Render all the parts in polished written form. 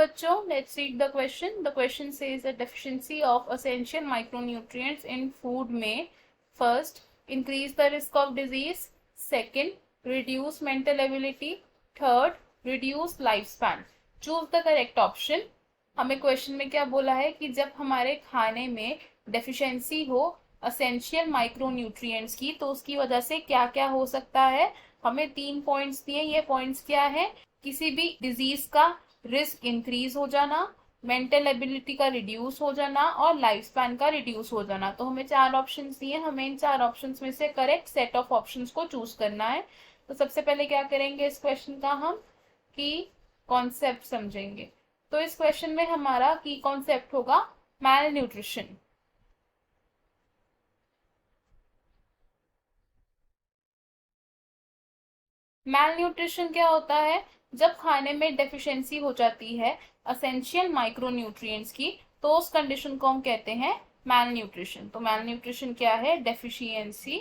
बच्चों, let's read the question. The question says the deficiency of essential micronutrients in food में first increase the risk of disease, second reduce mental ability, third reduce life span. Choose the correct option. हमें question में क्या बोला है कि जब हमारे खाने में डेफिशिएंसी हो एसेंशियल माइक्रोन्यूट्रिएंट्स की तो उसकी वजह से क्या क्या हो सकता है. हमें 3 पॉइंट्स दिए. ये पॉइंट्स क्या है? किसी भी डिजीज का रिस्क इंक्रीज हो जाना, मेंटल एबिलिटी का रिड्यूस हो जाना और लाइफ स्पैन का रिड्यूस हो जाना. तो हमें 4 ऑप्शंस दिए. हमें इन 4 ऑप्शंस में से करेक्ट सेट ऑफ ऑप्शंस को चूज करना है. तो सबसे पहले क्या करेंगे इस क्वेश्चन का हम की कॉन्सेप्ट समझेंगे. तो इस क्वेश्चन में हमारा की कॉन्सेप्ट होगा मैल न्यूट्रिशन. मैल न्यूट्रिशन क्या होता है? जब खाने में डेफिशिएंसी हो जाती है एसेंशियल माइक्रोन्यूट्रिएंट्स की तो उस कंडीशन को हम कहते हैं मैल न्यूट्रिशन. तो मैल न्यूट्रिशन क्या है? Deficiency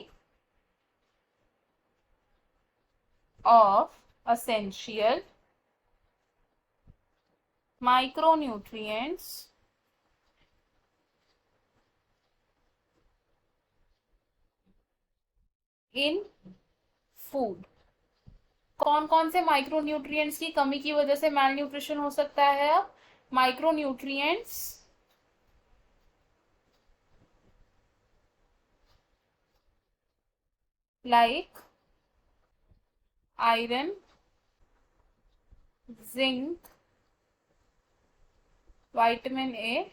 of essential micronutrients in food. कौन कौन से माइक्रोन्यूट्रिएंट्स की कमी की वजह से मैल न्यूट्रिशन हो सकता है? अब micronutrients like iron, zinc, vitamin A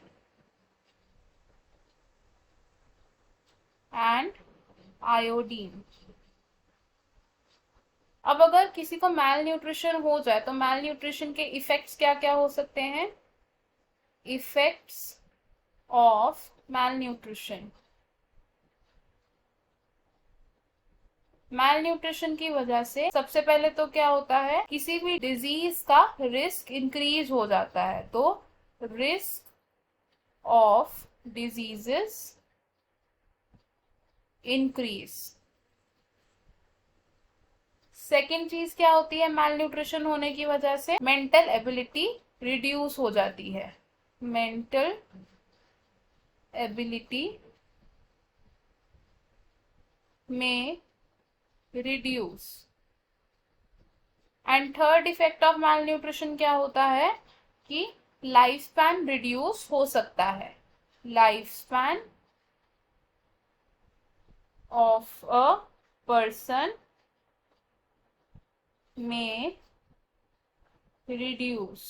and iodine. अब अगर किसी को मैल न्यूट्रिशन हो जाए तो मैल न्यूट्रिशन के इफेक्ट्स क्या क्या हो सकते हैं? Effects of malnutrition. Malnutrition की वजह से सबसे पहले तो क्या होता है, किसी भी डिजीज का रिस्क इंक्रीज हो जाता है. तो risk of diseases increase. Second चीज क्या होती है मैल न्यूट्रिशन होने की वजह से? मेंटल एबिलिटी रिड्यूस हो जाती है. मेंटल एबिलिटी में reduce. And third effect of malnutrition क्या होता है कि लाइफ स्पैन रिड्यूस हो सकता है. Life span of a person में रिड्यूस.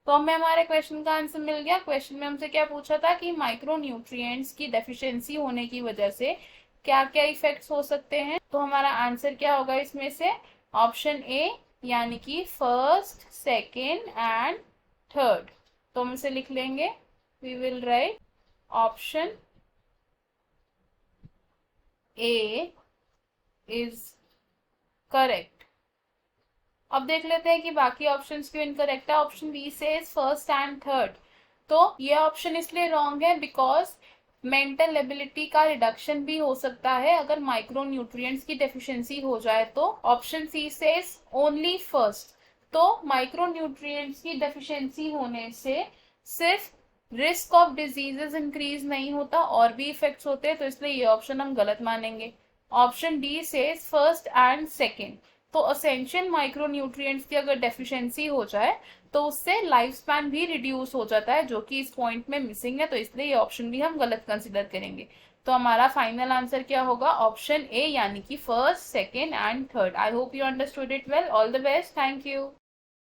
तो हमें हमारे क्वेश्चन का आंसर मिल गया. क्वेश्चन में हमसे क्या पूछा था कि माइक्रोन्यूट्रिएंट्स की डेफिशिएंसी होने की वजह से क्या क्या इफेक्ट्स हो सकते हैं. तो हमारा आंसर क्या होगा इसमें से? ऑप्शन ए यानी कि फर्स्ट, सेकेंड एंड थर्ड. तो हम इसे लिख लेंगे. We will write option A is correct. अब देख लेते हैं कि बाकी ऑप्शंस क्यों इनकरेक्ट है. ऑप्शन बी से फर्स्ट एंड थर्ड. तो ये ऑप्शन इसलिए रॉन्ग है बिकॉज मेंटल एबिलिटी का रिडक्शन भी हो सकता है अगर माइक्रोन्यूट्रिएंट्स की डेफिशिएंसी हो जाए तो. ऑप्शन सी से ओनली फर्स्ट. तो माइक्रोन्यूट्रिएंट्स की डेफिशिएंसी होने से सिर्फ रिस्क ऑफ डिजीजेस इंक्रीज नहीं होता और भी इफेक्ट्स होते हैं. तो इसलिए ये ऑप्शन हम गलत मानेंगे. ऑप्शन डी से फर्स्ट एंड सेकेंड. तो असेंशियल माइक्रोन्यूट्रिएंट्स की अगर डेफिशिएंसी हो जाए तो उससे लाइफ स्पैन भी रिड्यूस हो जाता है जो कि इस पॉइंट में मिसिंग है. तो इसलिए ये ऑप्शन भी हम गलत कंसिडर करेंगे. तो हमारा फाइनल आंसर क्या होगा? ऑप्शन ए यानी कि first, second and third. I hope you understood it well. All the best. Thank you.